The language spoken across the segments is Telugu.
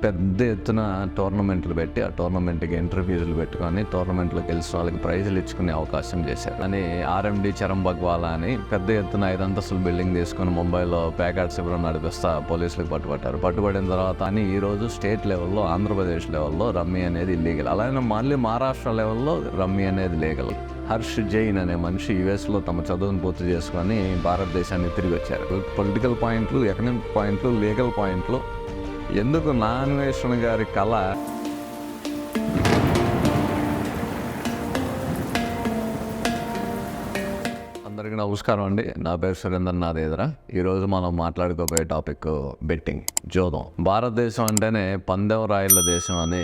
పెద్ద ఎత్తున టోర్నమెంట్లు పెట్టి ఆ టోర్నమెంట్కి ఎంట్రీ ఫీజులు పెట్టుకొని టోర్నమెంట్లో గెలిచిన వాళ్ళకి ప్రైజులు ఇచ్చుకునే అవకాశం చేశారు అని ఆర్ఎండి చరణ్ బగ్వాలా అని పెద్ద ఎత్తున 5 అంతస్తుల బిల్డింగ్ తీసుకుని ముంబైలో ప్యాకెట్ శిబిరం నడిపిస్తా పోలీసులకు పట్టుబడిన తర్వాత అని ఈరోజు స్టేట్ లెవెల్లో ఆంధ్రప్రదేశ్ లెవెల్లో రమ్మీ అనేది ఇల్లీగల్. అలాగే మళ్ళీ మహారాష్ట్ర లెవెల్లో రమ్మీ అనేది లీగల్. హర్ష్ జైన్ అనే మనిషి యుఎస్లో తమ చదువును పూర్తి చేసుకొని భారతదేశాన్ని తిరిగి వచ్చారు. పొలిటికల్ పాయింట్లు, ఎకనామిక్ పాయింట్లు, లీగల్ పాయింట్లు, ఎందుకు నా అన్వేషణ గారి కళ అందరికీ నమస్కారం అండి. నా పేరు సురేందర్ నాదేదరా. ఈరోజు మనం మాట్లాడుకోబోయే టాపిక్ బెట్టింగ్, జోదం. భారతదేశం అంటేనే పందెం రాయిల దేశం అని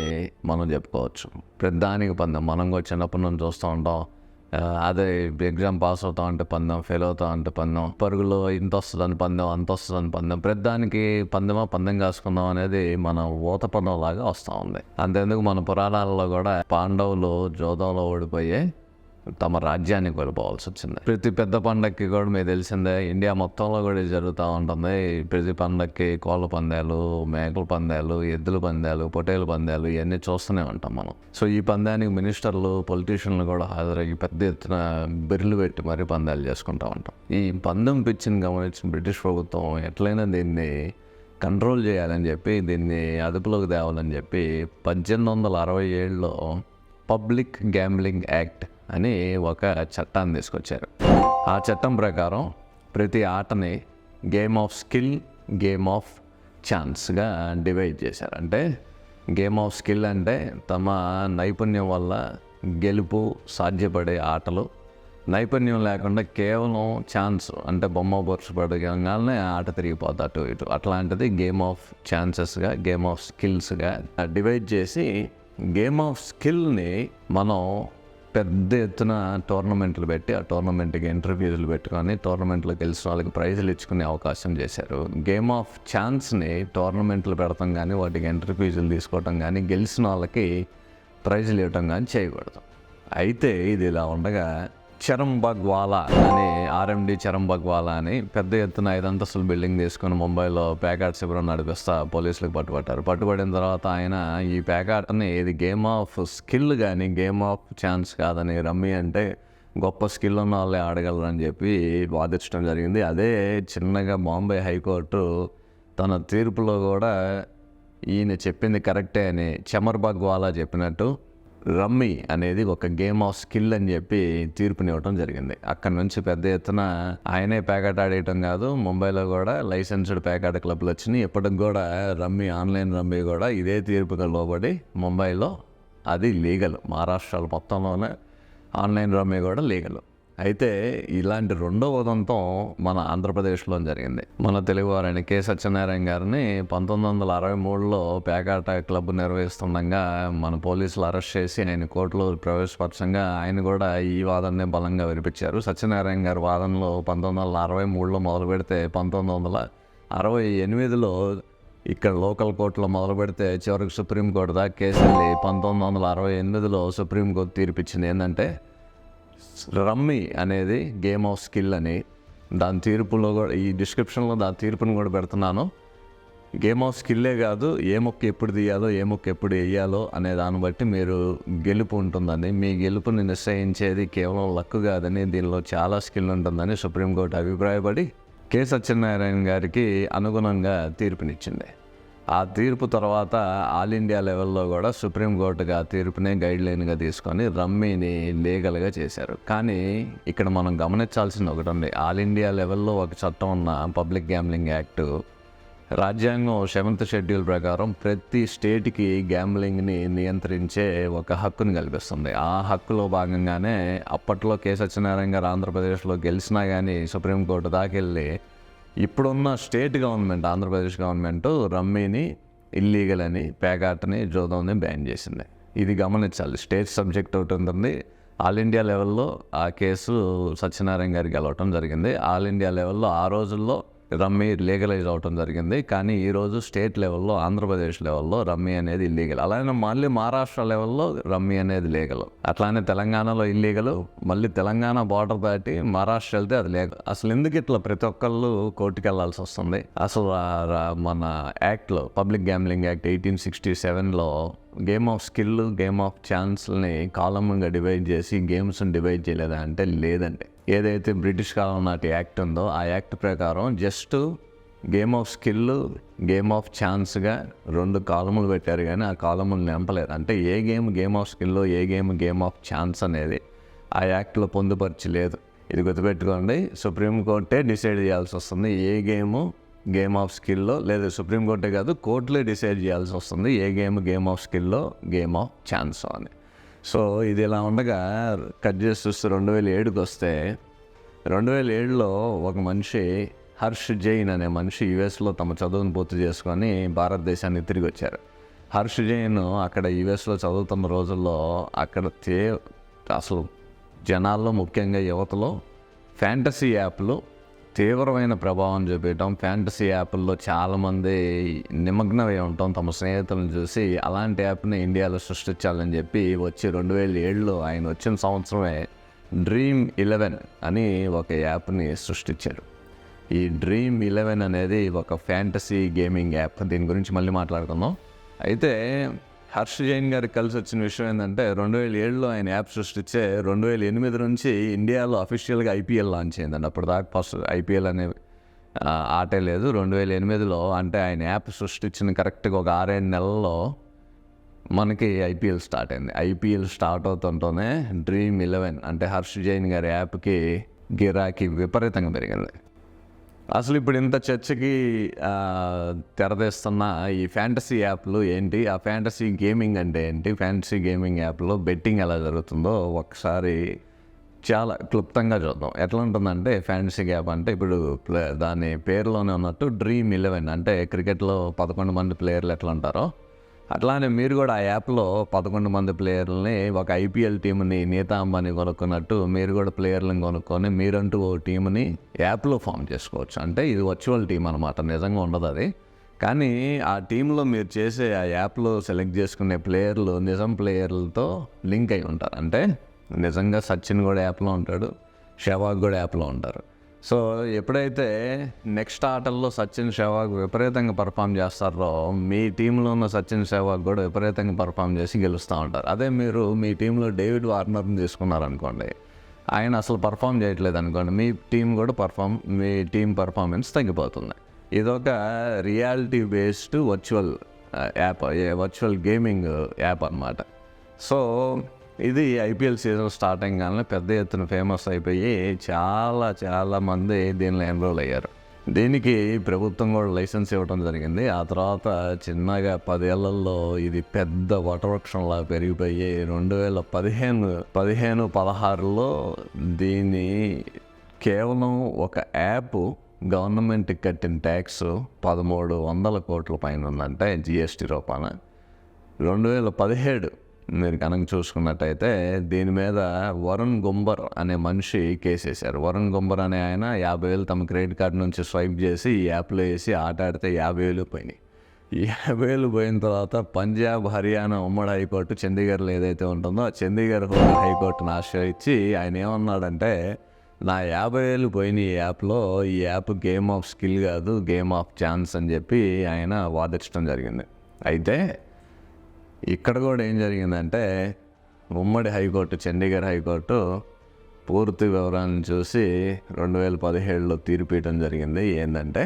మనం చెప్పుకోవచ్చు. ప్రతిదానికి పందెం. మనం కూడా చిన్నప్పటి నుంచి చూస్తూ ఉంటాం. అదే ఎగ్జామ్ పాస్ అవుతా ఉంటే పందెం, ఫెయిల్ అవుతా ఉంటే పందెం, పరుగులో ఇంత వస్తుందని పందెం, అంత వస్తుందని పందెం, ప్రతిదానికి పందెం కాసుకుందాం అనేది మన ఊత పందెం లాగా వస్తూ ఉంది. అంతేందుకు మన పురాణాలలో కూడా పాండవులు జోదంలో ఓడిపోయే తమ రాజ్యాన్ని కోల్పోవాల్సి వచ్చింది. ప్రతి పెద్ద పండగకి కూడా మీకు తెలిసిందే, ఇండియా మొత్తంలో కూడా జరుగుతూ ఉంటుంది. ప్రతి పండగకి కోళ్ళ పందాలు, మేకల పందాలు, ఎద్దుల పందాలు, పొట్టేల పందాలు ఇవన్నీ చూస్తూనే ఉంటాం మనం. సో ఈ పందానికి మినిస్టర్లు, పొలిటీషియన్లు కూడా హాజరయ్యి పెద్ద ఎత్తున బెర్లు పెట్టి మరీ పందాలు చేసుకుంటూ ఉంటాం. ఈ పందెం పిచ్చిని గమనించిన బ్రిటిష్ ప్రభుత్వం ఎట్లయినా దీన్ని కంట్రోల్ చేయాలని చెప్పి, దీన్ని అదుపులోకి తేవాలని చెప్పి 1867లో పబ్లిక్ గ్యాంబ్లింగ్ యాక్ట్ అని ఒక చట్టాన్ని తీసుకొచ్చారు. ఆ చట్టం ప్రకారం ప్రతి ఆటని game of skill, game of ఛాన్స్గా డివైడ్ చేశారు. అంటే గేమ్ ఆఫ్ స్కిల్ అంటే తమ నైపుణ్యం వల్ల గెలుపు సాధ్యపడే ఆటలు, నైపుణ్యం లేకుండా కేవలం ఛాన్స్ అంటే బొమ్మ బొరుసు పడగానే ఆట తిరిగిపోతా అటు ఇటు, అట్లాంటిది గేమ్ ఆఫ్ ఛాన్సెస్గా, గేమ్ ఆఫ్ స్కిల్స్గా డివైడ్ చేసి, గేమ్ ఆఫ్ స్కిల్ని మనం పెద్ద ఎత్తున టోర్నమెంట్లు పెట్టి ఆ టోర్నమెంట్కి ఎంట్రీ ఫీజులు పెట్టుకొని టోర్నమెంట్లో గెలిచిన వాళ్ళకి ప్రైజులు ఇచ్చుకునే అవకాశం చేశారు. గేమ్ ఆఫ్ ఛాన్స్ని టోర్నమెంట్లు పెడతాం కానీ వాటికి ఎంట్రీ ఫీజులు తీసుకోవటం కానీ గెలిచిన వాళ్ళకి ప్రైజులు ఇవ్వటం కానీ చేయకూడదు. అయితే ఇది ఇలా ఉండగా చరణ్ బగ్వాలా అని ఆర్ఎండి చరణ్ బగ్వాలా అని పెద్ద ఎత్తున 5 అంతస్తుల బిల్డింగ్ తీసుకుని ముంబైలో ప్యాకెట్ శిబిరం నడిపిస్తా పోలీసులకు పట్టుబడిన తర్వాత ఆయన ఈ ప్యాకెట్ని ఇది గేమ్ ఆఫ్ స్కిల్ కానీ గేమ్ ఆఫ్ ఛాన్స్ కాదని, రమ్మీ అంటే గొప్ప స్కిల్ ఉన్న వాళ్ళే ఆడగలరని చెప్పి వాదించడం జరిగింది. అదే చిన్నగా బాంబే హైకోర్టు తన తీర్పులో కూడా ఈయన చెప్పింది కరెక్టే అని చమర్ బగ్వాలా చెప్పినట్టు రమ్మీ అనేది ఒక గేమ్ ఆఫ్ స్కిల్ అని చెప్పి తీర్పునివ్వటం జరిగింది. అక్కడ నుంచి పెద్ద ఎత్తున ఆయనే ప్యాకెట్ ఆడేయటం కాదు, ముంబైలో కూడా లైసెన్స్డ్ ప్యాకెట్ క్లబ్లు వచ్చినాయి. ఇప్పటికి కూడా రమ్మీ, ఆన్లైన్ రమ్మీ కూడా ఇదే తీర్పుగా లోబడి ముంబైలో అది లీగల్. మహారాష్ట్ర మొత్తంలోనే ఆన్లైన్ రమ్మీ కూడా లీగల్. అయితే ఇలాంటి రెండో ఉదంతం మన ఆంధ్రప్రదేశ్లో జరిగింది. మన తెలుగువారైన కె సత్యనారాయణ గారిని 1963లో ప్యాకెట్ క్లబ్ నిర్వహిస్తుండగా మన పోలీసులు అరెస్ట్ చేసి ఆయన కోర్టులో ప్రవేశపరచంగా ఆయన కూడా ఈ వాదననే బలంగా వినిపించారు. సత్యనారాయణ గారి వాదనలో 1963లో మొదలు పెడితే 1968లో ఇక్కడ లోకల్ కోర్టులో మొదలు పెడితే చివరికి సుప్రీంకోర్టు దాకా కేసు వెళ్ళి 1968లో సుప్రీంకోర్టు తీర్పిచ్చింది ఏంటంటే రమ్మీ అనేది గేమ్ ఆఫ్ స్కిల్ అని. దాని తీర్పులో కూడా ఈ డిస్క్రిప్షన్లో దాని తీర్పును కూడా పెడుతున్నాను. గేమ్ ఆఫ్ స్కిల్లే కాదు, ఏ మొక్క ఎప్పుడు తీయాలో, ఏ మొక్క ఎప్పుడు వేయాలో అనే దాన్ని బట్టి మీరు గెలుపు ఉంటుందని, మీ గెలుపుని నిశ్చయించేది కేవలం లక్ కాదని, దీనిలో చాలా స్కిల్ ఉంటుందని సుప్రీంకోర్టు అభిప్రాయపడి కె సత్యనారాయణ గారికి అనుగుణంగా తీర్పునిచ్చింది. ఆ తీర్పు తర్వాత ఆల్ ఇండియా లెవెల్లో కూడా సుప్రీంకోర్టుగా ఆ తీర్పునే గైడ్లైన్గా తీసుకొని రమ్మీని లీగల్గా చేశారు. కానీ ఇక్కడ మనం గమనించాల్సింది ఒకటి ఉంది. ఆల్ ఇండియా లెవెల్లో ఒక చట్టం ఉన్న పబ్లిక్ గ్యాంబ్లింగ్ యాక్ట్ రాజ్యాంగం 7th షెడ్యూల్ ప్రకారం ప్రతి స్టేట్కి గ్యాంబ్లింగ్ని నియంత్రించే ఒక హక్కుని కల్పిస్తుంది. ఆ హక్కులో భాగంగానే అప్పట్లో కె సత్యనారాయణ గారు ఆంధ్రప్రదేశ్లో గెలిచినా కానీ సుప్రీంకోర్టు దాకెళ్ళి ఇప్పుడున్న state government, Andhra Pradesh government రమ్మీని illegal అని, ప్యాకెట్ని, జోదంని బ్యాన్ చేసింది. ఇది గమనించాలి. స్టేట్ సబ్జెక్ట్ ఒకటి ఉంటుంది. ఆల్ ఇండియా లెవెల్లో ఆ కేసు సత్యనారాయణ గారికి గెలవటం జరిగింది. ఆల్ ఇండియా లెవెల్లో ఆ రోజుల్లో రమ్మీ లీగలైజ్ అవటం జరిగింది. కానీ ఈరోజు స్టేట్ లెవెల్లో, ఆంధ్రప్రదేశ్ లెవెల్లో రమ్మీ అనేది ఇల్లీగల్. అలానే మళ్ళీ మహారాష్ట్ర లెవెల్లో రమ్మీ అనేది లీగల్. అట్లానే తెలంగాణలో ఇల్లీగల్. మళ్ళీ తెలంగాణ బార్డర్ దాటి మహారాష్ట్ర వెళ్తే అది లీగల్. అసలు ఎందుకు ఇట్లా ప్రతి ఒక్కళ్ళు కోర్టుకి వెళ్లాల్సి వస్తుంది? అసలు మన యాక్ట్లో, పబ్లిక్ గ్యాంబ్లింగ్ యాక్ట్ 1867లో game of skill, game of ఛాన్స్ని కాలమ్గా డివైడ్ చేసి గేమ్స్ని డివైడ్ చేయలేదా అంటే లేదండి. ఏదైతే బ్రిటిష్ కాలం నాటి యాక్ట్ ఉందో ఆ యాక్ట్ ప్రకారం just game of skill, game of ఛాన్స్గా 2 కాలములు పెట్టారు, కానీ ఆ కాలములు నింపలేదు. అంటే ఏ గేమ్ ఆఫ్ స్కిల్, ఏ గేమ్ ఆఫ్ ఛాన్స్ అనేది ఆ యాక్ట్లో పొందుపరచలేదు. ఇది గుర్తుపెట్టుకోండి. సుప్రీంకోర్టే డిసైడ్ చేయాల్సి వస్తుంది ఏ గేమ్ ఆఫ్ స్కిల్లో, లేదా సుప్రీంకోర్టే కాదు కోర్టులే డిసైడ్ చేయాల్సి వస్తుంది ఏ గేమ్ ఆఫ్ స్కిల్లో, గేమ్ ఆఫ్ ఛాన్స్ అని. సో ఇది ఇలా ఉండగా కట్ చేసి చూస్తే 2007కి వస్తే 2007లో ఒక మనిషి హర్ష్ జైన్ అనే మనిషి యుఎస్లో తమ చదువును పూర్తి చేసుకొని భారతదేశానికి తిరిగి వచ్చారు. హర్ష్ జైన్ అక్కడ యుఎస్లో చదువుతున్న రోజుల్లో అక్కడ అసలు జనాల్లో, ముఖ్యంగా యువతలో ఫ్యాంటసీ యాప్లు తీవ్రమైన ప్రభావం చూపించడం, ఫ్యాంటసీ యాప్ల్లో చాలామంది నిమగ్నమై ఉంటాం తమ స్నేహితులను చూసి. అలాంటి యాప్ని ఇండియాలో సృష్టించాలని చెప్పి వచ్చి 2007లో ఆయన వచ్చిన సంవత్సరమే Dream11 అని ఒక యాప్ని సృష్టించారు. ఈ Dream11 అనేది ఒక ఫ్యాంటసీ గేమింగ్ యాప్. దీని గురించి మళ్ళీ మాట్లాడుకుందాం. అయితే హర్ష్ జైన్ గారికి కలిసి వచ్చిన విషయం ఏంటంటే 2007లో ఆయన యాప్ సృష్టించే 2008 నుంచి ఇండియాలో అఫీషియల్గా ఐపీఎల్ లాంచ్ అయిందండి. అప్పుడు దాకా ఫస్ట్ ఐపీఎల్ అనే ఆటే లేదు. 2008లో అంటే ఆయన యాప్ సృష్టించిన కరెక్ట్గా ఒక 6-7 నెలల్లో మనకి ఐపీఎల్ స్టార్ట్ అయింది. ఐపీఎల్ స్టార్ట్ అవుతుంటేనే Dream11 అంటే హర్ష్ జైన్ గారి యాప్కి గిరాకీ విపరీతంగా పెరిగింది. అసలు ఇప్పుడు ఇంత చర్చకి తెరదీస్తున్న ఈ ఫ్యాంటసీ యాప్లు ఏంటి, ఆ ఫ్యాంటసీ గేమింగ్ అంటే ఏంటి, ఫ్యాంటసీ గేమింగ్ యాప్లో బెట్టింగ్ ఎలా జరుగుతుందో ఒకసారి చాలా క్లుప్తంగా చూద్దాం. ఎట్లా ఉంటుందంటే ఫ్యాంటసీ యాప్ అంటే ఇప్పుడు దాని పేరులోనే ఉన్నట్టు Dream11 అంటే క్రికెట్లో 11 మంది ప్లేయర్లు ఎట్లా ఉంటారో అట్లానే మీరు కూడా ఆ యాప్లో 11 మంది ప్లేయర్లని, ఒక ఐపీఎల్ టీంని నీతా అంబానీ కొనుక్కున్నట్టు మీరు కూడా ప్లేయర్లను కొనుక్కొని మీరంటూ ఓ టీంని యాప్లో ఫామ్ చేసుకోవచ్చు. అంటే ఇది వర్చువల్ టీం అనమాట, నిజంగా ఉండదు అది. కానీ ఆ టీంలో మీరు చేసే ఆ యాప్లో సెలెక్ట్ చేసుకునే ప్లేయర్లు నిజం ప్లేయర్లతో లింక్ అయి ఉంటారు. అంటే నిజంగా సచిన్ కూడా యాప్లో ఉంటాడు, సెహ్వాగ్ కూడా యాప్లో ఉంటారు. సో ఎప్పుడైతే నెక్స్ట్ ఆటల్లో సచిన్, సెహ్వాగ్ విపరీతంగా పర్ఫామ్ చేస్తారో మీ టీంలో ఉన్న సచిన్, సెహ్వాగ్ కూడా విపరీతంగా పర్ఫామ్ చేసి గెలుస్తూ ఉంటారు. అదే మీరు మీ టీంలో డేవిడ్ వార్నర్ని తీసుకున్నారనుకోండి, ఆయన అసలు పర్ఫామ్ చేయట్లేదు అనుకోండి, మీ టీం పర్ఫార్మెన్స్ తగ్గిపోతుంది. ఇదొక reality based virtual app, virtual gaming app అన్నమాట. సో ఇది ఐపీఎల్ సీజన్ స్టార్ట్ అయ్యగానే పెద్ద ఎత్తున ఫేమస్ అయిపోయి చాలా మంది దీనిలో ఎన్రోల్ అయ్యారు. దీనికి ప్రభుత్వం కూడా లైసెన్స్ ఇవ్వడం జరిగింది. ఆ తర్వాత చిన్నగా 10 ఏళ్లలో ఇది పెద్ద వటవృక్షంలా పెరిగిపోయి 2015-16లో దీన్ని కేవలం ఒక యాప్ గవర్నమెంట్కి కట్టిన ట్యాక్స్ 1300 కోట్ల పైన ఉందంటే జిఎస్టీ రూపాన. 2017 మీరు కనుక చూసుకున్నట్టయితే దీని మీద వరుణ్ గుంబర్ అనే మనిషి కేసేశారు. వరుణ్ గుంబర్ అనే ఆయన 50,000 తమ క్రెడిట్ కార్డు నుంచి స్వైప్ చేసి ఈ యాప్లో వేసి ఆట ఆడితే 50,000 పోయినాయి. ఈ 50,000 పోయిన తర్వాత పంజాబ్, హర్యానా ఉమ్మడి హైకోర్టు చండీగఢ్లో ఏదైతే ఉంటుందో ఆ చండీగఢ్ హైకోర్టును ఆశ్రయించి ఆయన ఏమన్నాడంటే, నా 50,000 పోయిన ఈ యాప్లో, ఈ యాప్ గేమ్ ఆఫ్ స్కిల్ కాదు, గేమ్ ఆఫ్ ఛాన్స్ అని చెప్పి ఆయన వాదించడం జరిగింది. అయితే ఇక్కడ కూడా ఏం జరిగిందంటే ఉమ్మడి హైకోర్టు, చండీగఢ్ హైకోర్టు పూర్తి వివరాలను చూసి 2017లో తీర్పు ఇవ్వడం జరిగింది. ఏంటంటే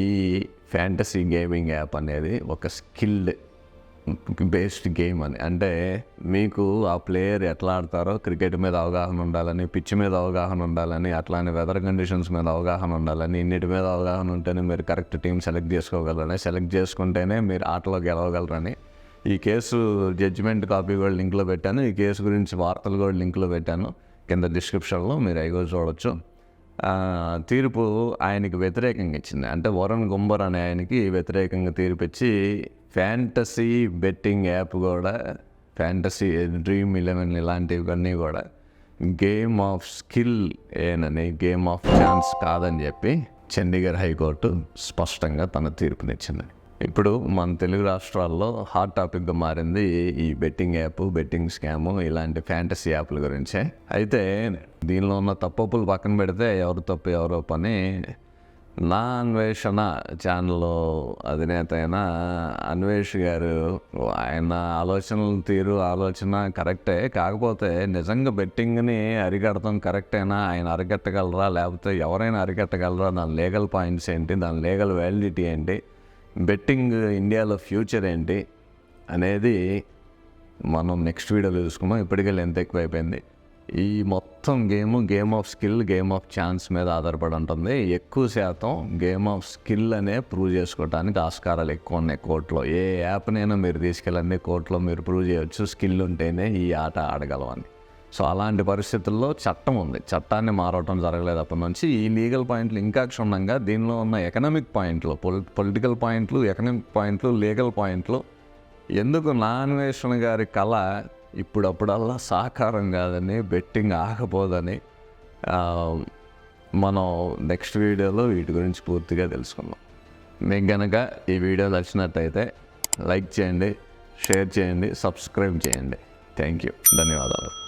ఈ ఫ్యాంటసీ గేమింగ్ యాప్ అనేది ఒక స్కిల్డ్ బేస్డ్ గేమ్ అని. అంటే మీకు ఆ ప్లేయర్ ఎట్లా ఆడతారో క్రికెట్ మీద అవగాహన ఉండాలని, పిచ్ మీద అవగాహన ఉండాలని, అట్లానే వెదర్ కండిషన్స్ మీద అవగాహన ఉండాలని, ఇన్నిటి మీద అవగాహన ఉంటేనే మీరు కరెక్ట్ టీం సెలెక్ట్ చేసుకోగలరని, సెలెక్ట్ చేసుకుంటేనే మీరు ఆటలో గెలవగలరని. ఈ కేసు జడ్జిమెంట్ కాపీ కూడా లింక్లో పెట్టాను, ఈ కేసు గురించి వార్తలు కూడా లింక్లో పెట్టాను కింద డిస్క్రిప్షన్లో, మీరు అవి కూడా చూడవచ్చు. తీర్పు ఆయనకి వ్యతిరేకంగా ఇచ్చింది. అంటే వరుణ్ గుంబర్ అనే ఆయనకి వ్యతిరేకంగా తీర్పు ఇచ్చి ఫ్యాంటసీ బెట్టింగ్ యాప్ కూడా, ఫ్యాంటసీ Dream11 ఇలాంటివన్నీ కూడా గేమ్ ఆఫ్ స్కిల్ ఏనని, గేమ్ ఆఫ్ ఛాన్స్ కాదని చెప్పి చండీగఢ్ హైకోర్టు స్పష్టంగా తన తీర్పునిచ్చింది. ఇప్పుడు మన తెలుగు రాష్ట్రాల్లో హాట్ టాపిక్గా మారింది ఈ బెట్టింగ్ యాప్, బెట్టింగ్ స్కాము, ఇలాంటి ఫ్యాంటసీ యాప్ల గురించే. అయితే దీనిలో ఉన్న తప్పులు పక్కన పెడితే ఎవరు తప్పు ఎవరో పని, నా అన్వేషణ ఛానల్ అధినేత అయిన అన్వేష్ గారు, ఆయన ఆలోచన కరెక్టే. కాకపోతే నిజంగా బెట్టింగ్ని అరికడతాం కరెక్టేనా, ఆయన అరికట్టగలరా, లేకపోతే ఎవరైనా అరికట్టగలరా, దాని లీగల్ పాయింట్స్ ఏంటి, దాని లీగల్ వ్యాలిడిటీ ఏంటి, బెట్టింగ్ ఇండియాలో ఫ్యూచర్ ఏంటి అనేది మనం నెక్స్ట్ వీడియోలో చూసుకున్నాం. ఇప్పటికే లెంత్ ఎక్కువైపోయింది. ఈ మొత్తం game of skill, game of chance మీద ఆధారపడి ఉంటుంది. ఎక్కువ శాతం గేమ్ ఆఫ్ స్కిల్ అనే ప్రూవ్ చేసుకోవడానికి ఆస్కారాలు ఎక్కువ ఉన్నాయి కోర్టులో. ఏ యాప్నైనా మీరు తీసుకెళ్ళండి, కోర్టులో మీరు ప్రూవ్ చేయొచ్చు స్కిల్ ఉంటేనే ఈ ఆట ఆడగలవని. సో అలాంటి పరిస్థితుల్లో చట్టం ఉంది, చట్టాన్ని మారవటం జరగలేదు అప్పటి నుంచి. ఈ లీగల్ పాయింట్లు ఇంకా క్షుణ్ణంగా దీనిలో ఉన్న ఎకనామిక్ పాయింట్లు, పొలిటికల్ పాయింట్లు, ఎకనామిక్ పాయింట్లు, లీగల్ పాయింట్లు, ఎందుకు నా అన్వేషణ గారి కళ ఇప్పుడప్పుడల్లా సాకారం కాదని, బెట్టింగ్ ఆగపోదని మనం నెక్స్ట్ వీడియోలో వీటి గురించి పూర్తిగా తెలుసుకుందాం. మీకు కనుక ఈ వీడియో నచ్చినట్టయితే లైక్ చేయండి, షేర్ చేయండి, సబ్స్క్రైబ్ చేయండి. థ్యాంక్ యూ, ధన్యవాదాలు.